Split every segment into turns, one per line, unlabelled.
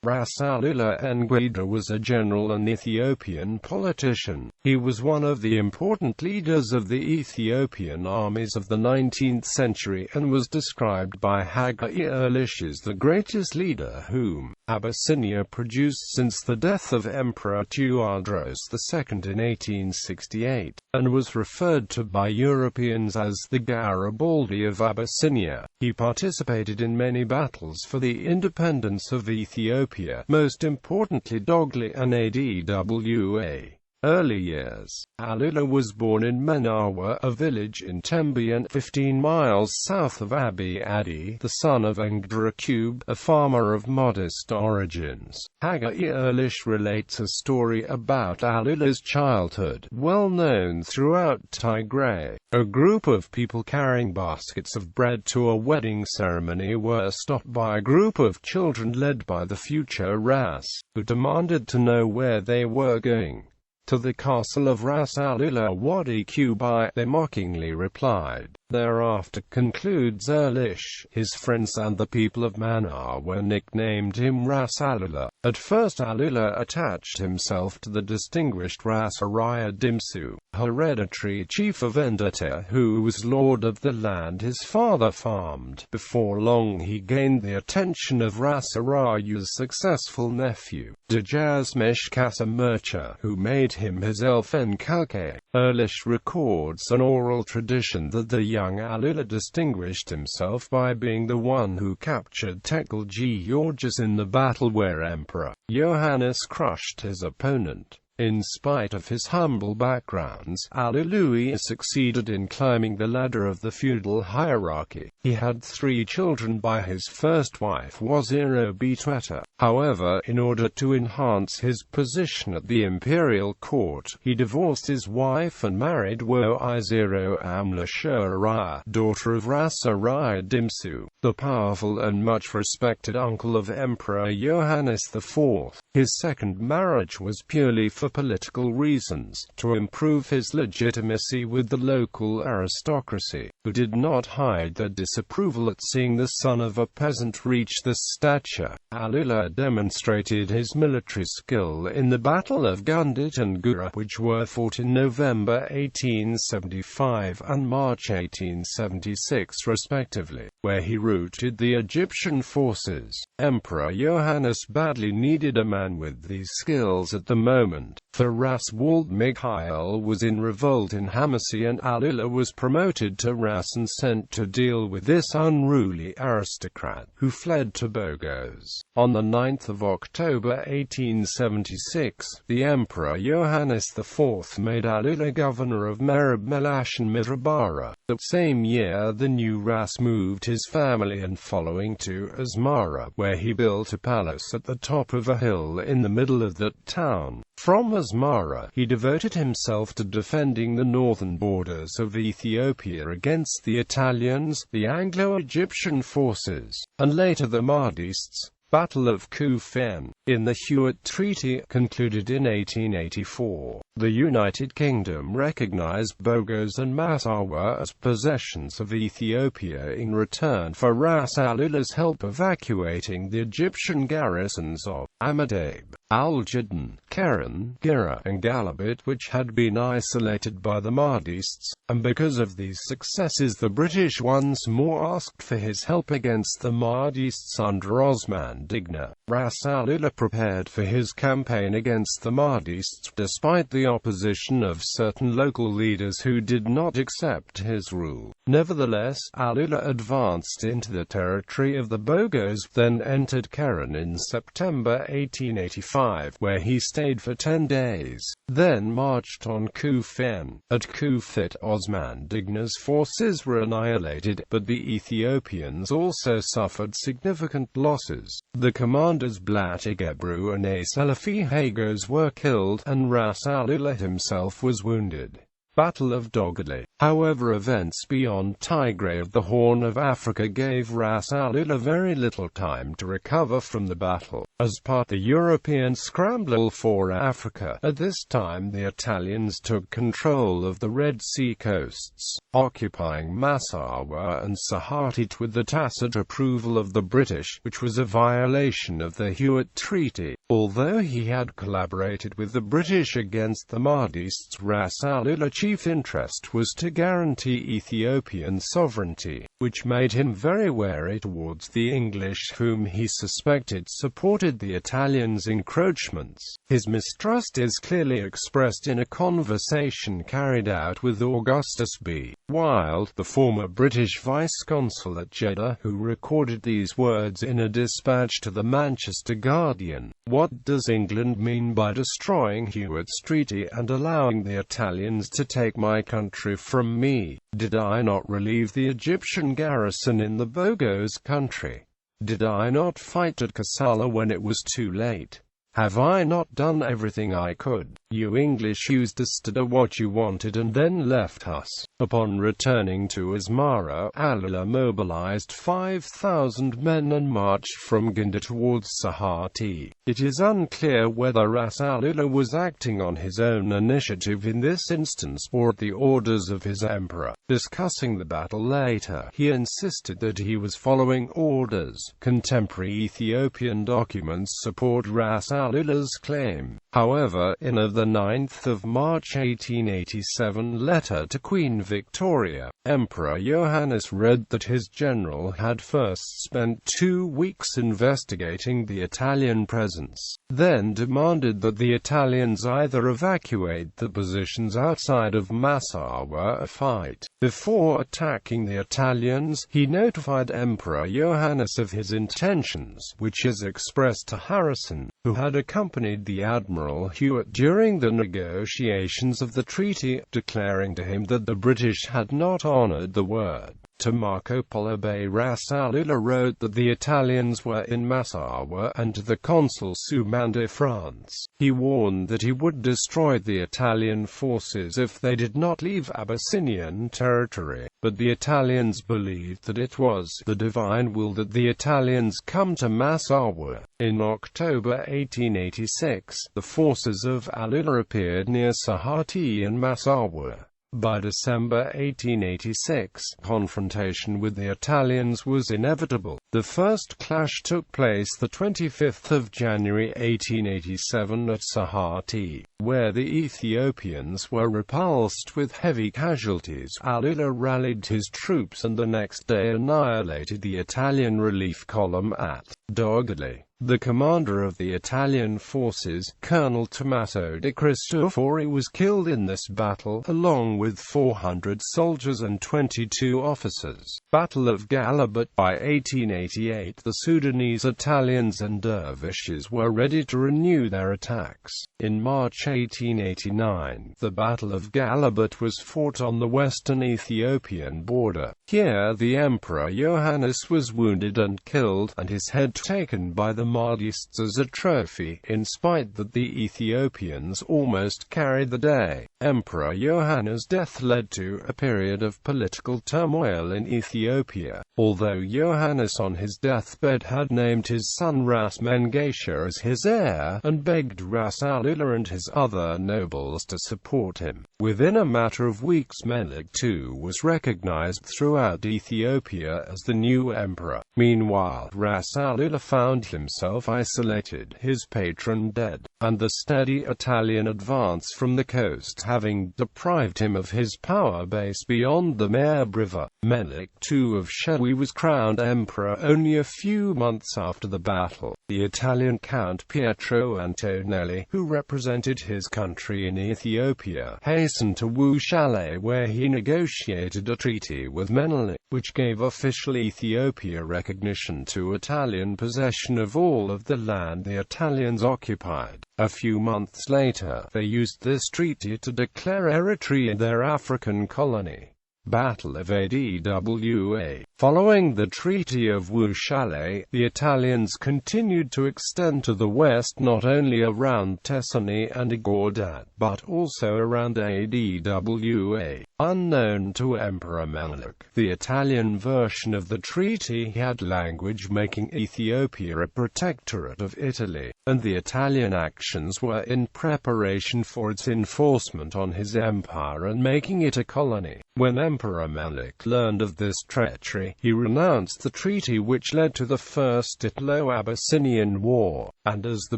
Ras Alula Engida was a general and Ethiopian politician. He was one of the important leaders of the Ethiopian armies of the 19th century and was described by Haggai Erlich as the greatest leader whom Abyssinia produced since the death of Emperor Tewodros II in 1868, and was referred to by Europeans as the Garibaldi of Abyssinia. He participated in many battles for the independence of Ethiopia, most importantly Dogali and Adwa. Early years. Alula was born in Menawa, a village in Tembian, 15 miles south of Abyssinia, the son of Engida, a farmer of modest origins. Haggai Erlich relates a story about Alula's childhood, well known throughout Tigray. A group of people carrying baskets of bread to a wedding ceremony were stopped by a group of children led by the future Ras, who demanded to know where they were going. To the castle of Ras Alula Wadi Kubai, they mockingly replied. Thereafter, concludes Erlich, his friends and the people of Manawa nicknamed him Ras Alula. At first Alula attached himself to the distinguished Ras Araya Dimsu, hereditary chief of Endata, who was lord of the land his father farmed. Before long he gained the attention of Ras Araya's successful nephew, Dervishes Meshkasa, who made him his elfen kalke. Erlich records an oral tradition that the young Alula distinguished himself by being the one who captured Tekel Georges in the battle where Emperor Johannes crushed his opponent. In spite of his humble backgrounds, Alula succeeded in climbing the ladder of the feudal hierarchy. He had 3 children by his first wife Waziri Betweta. However, in order to enhance his position at the imperial court, he divorced his wife and married Waziri Amlashara, daughter of Ras Araya Dimsu, the powerful and much respected uncle of Emperor Johannes IV. His second marriage was purely for political reasons, to improve his legitimacy with the local aristocracy, who did not hide their disapproval at seeing the son of a peasant reach this stature. Alula demonstrated his military skill in the Battle of Gundit and Gura, which were fought in November 1875 and March 1876 respectively, where he routed the Egyptian forces. Emperor Johannes badly needed a man with these skills at the moment. The Ras Wald Mikhail was in revolt in Hamassi and Alula was promoted to Ras and sent to deal with this unruly aristocrat, who fled to Bogos. On the 9th of October 1876, the Emperor Johannes IV made Alula governor of Merib Melash and Midrabara. The same year the new Ras moved his family and following to Asmara, where he built a palace at the top of a hill in the middle of that town. From Asmara, he devoted himself to defending the northern borders of Ethiopia against the Italians, the Anglo-Egyptian forces, and later the Mahdists. Battle of Kufen. In the Hewitt Treaty, concluded in 1884, the United Kingdom recognized Bogos and Massawa as possessions of Ethiopia in return for Ras Alula's help evacuating the Egyptian garrisons of Amadab, Al-Jadin, Keren, Gira, and Galabit, which had been isolated by the Mahdists, and because of these successes the British once more asked for his help against the Mahdists under Osman Digna. Ras Alula prepared for his campaign against the Mahdists, despite the opposition of certain local leaders who did not accept his rule. Nevertheless, Alula advanced into the territory of the Bogos, then entered Keren in September 1885, where he stayed for 10 days, then marched on Kufen. At Kufit, Osman Digna's forces were annihilated, but the Ethiopians also suffered significant losses. The commanders Blatigebru and Aselafi Hagos were killed, and Ras Alula himself was wounded. Battle of Dogali. However, events beyond Tigray of the Horn of Africa gave Ras Alula very little time to recover from the battle. As part of the European scramble for Africa, at this time the Italians took control of the Red Sea coasts, occupying Massawa and Sahatit with the tacit approval of the British, which was a violation of the Hewitt Treaty. Although he had collaborated with the British against the Mahdists, Ras Alula's chief interest was to guarantee Ethiopian sovereignty, which made him very wary towards the English, whom he suspected supported the Italians' encroachments. His mistrust is clearly expressed in a conversation carried out with Augustus B. Wilde, the former British vice-consul at Jeddah, who recorded these words in a dispatch to the Manchester Guardian. "What does England mean by destroying Hewitt's Treaty and allowing the Italians to take my country from me? Did I not relieve the Egyptian garrison in the Bogos country? Did I not fight at Kassala when it was too late? Have I not done everything I could? You English used us to do what you wanted and then left us." Upon returning to Asmara, Alula mobilized 5,000 men and marched from Ginda towards Sahati. It is unclear whether Ras Alula was acting on his own initiative in this instance or at the orders of his emperor. Discussing the battle later, he insisted that he was following orders. Contemporary Ethiopian documents support Ras Alula's claim. However, in the 9th of March 1887 letter to Queen Victoria, Emperor Johannes read that his general had first spent 2 weeks investigating the Italian presence, then demanded that the Italians either evacuate the positions outside of Massawa or fight. Before attacking the Italians, he notified Emperor Johannes of his intentions, which is expressed to Harrison, who had accompanied the Admiral Hewitt during the negotiations of the treaty, declaring to him that the British had not honored the word. To Marco Polo Bay, Ras Alula wrote that the Italians were in Massawa, and to the consul Sumanda, France, he warned that he would destroy the Italian forces if they did not leave Abyssinian territory. But the Italians believed that it was the divine will that the Italians come to Massawa. In October 1886, the forces of Alula appeared near Sahati and Massawa. By December 1886, confrontation with the Italians was inevitable. The first clash took place the 25th of January 1887 at Sahati, where the Ethiopians were repulsed with heavy casualties. Alula rallied his troops and the next day annihilated the Italian relief column at Dogali. The commander of the Italian forces, Colonel Tommaso de Cristofori, was killed in this battle, along with 400 soldiers and 22 officers. Battle of Galabat. By 1888, the Sudanese Italians and Dervishes were ready to renew their attacks. In March 1889, the Battle of Galabat was fought on the western Ethiopian border. Here the Emperor Johannes was wounded and killed, and his head taken by the Mahdists as a trophy, in spite that the Ethiopians almost carried the day. Emperor Johannes' death led to a period of political turmoil in Ethiopia. Although Johannes on his deathbed had named his son Ras Mengesha as his heir, and begged Ras Alula and his other nobles to support him, within a matter of weeks Menelik II was recognized throughout Ethiopia as the new emperor. Meanwhile, Ras Alula found himself isolated, his patron dead, and the steady Italian advance from the coast having deprived him of his power base beyond the Merb River. Menelik II of Shewi was crowned emperor only a few months after the battle. The Italian Count Pietro Antonelli, who represented his country in Ethiopia, hastened to Wuchale, where he negotiated a treaty with Menelik, which gave official Ethiopia recognition to Italian possession of all of the land the Italians occupied. A few months later, they used this treaty to declare Eritrea their African colony. Battle of Adwa. Following the Treaty of Wuchale, the Italians continued to extend to the west not only around Tessani and Agordat, but also around Adwa. Unknown to Emperor Menelik, the Italian version of the treaty had language making Ethiopia a protectorate of Italy, and the Italian actions were in preparation for its enforcement on his empire and making it a colony. When Emperor Menelik learned of this treachery, he renounced the treaty, which led to the First Italo-Abyssinian War, and as the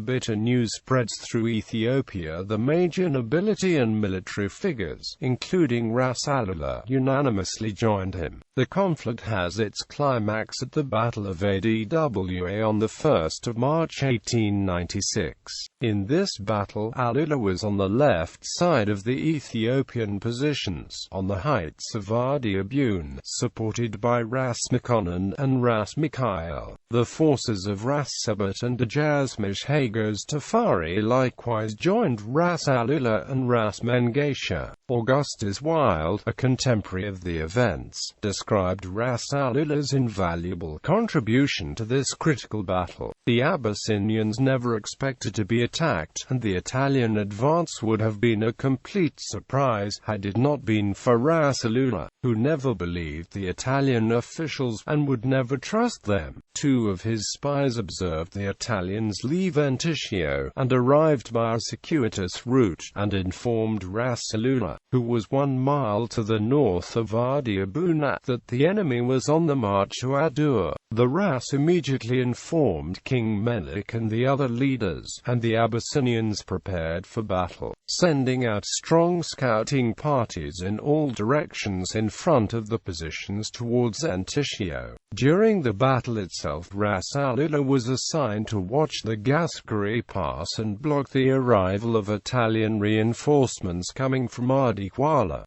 bitter news spreads through Ethiopia, the major nobility and military figures, including Ras Alula, unanimously joined him. The conflict has its climax at the Battle of Adwa on 1 March 1896. In this battle, Alula was on the left side of the Ethiopian positions, on the heights of Wadi Abun, supported by Ras Makonnen and Ras Mikhail. The forces of Ras Sabat and Dejazmach Hagos Tafari likewise joined Ras Alula and Ras Mengesha. Augustus Wilde, a contemporary of the events, described Ras Alula's invaluable contribution to this critical battle. The Abyssinians never expected to be attacked, and the Italian advance would have been a complete surprise had it not been for Ras Alula, who never believed the Italian officials and would never trust them. Two of his spies observed the Italians leave Antiscio, and arrived by a circuitous route, and informed Ras Alula, who was 1 mile to the north of Wadi Abun, that the enemy was on the march to Adwa. The Ras immediately informed King Menelik and the other leaders, and the Abyssinians prepared for battle, sending out strong scouting parties in all directions in front of the positions towards Antiscio. During the battle itself, Ras Alula was assigned to watch the Gaskari Pass and block the arrival of Italian reinforcements coming from Adewale.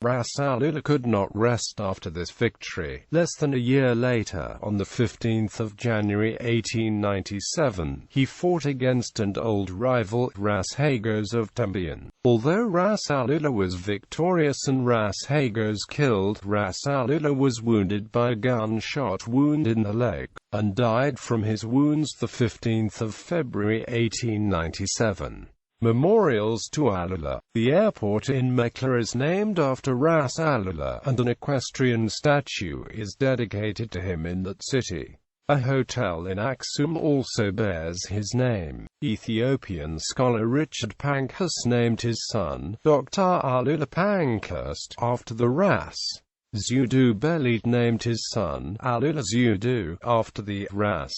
Ras Alula could not rest after this victory. Less than a year later, on the 15th of January 1897, he fought against an old rival, Ras Hagos of Tembian. Although Ras Alula was victorious and Ras Hagos killed, Ras Alula was wounded by a gunshot wound in the leg, and died from his wounds the 15th of February 1897. Memorials to Alula. The airport in Mekla is named after Ras Alula, and an equestrian statue is dedicated to him in that city. A hotel in Aksum also bears his name. Ethiopian scholar Richard Pankhurst named his son, Dr. Alula Pankhurst, after the Ras. Zudu Belid named his son, Alula Zudu, after the Ras.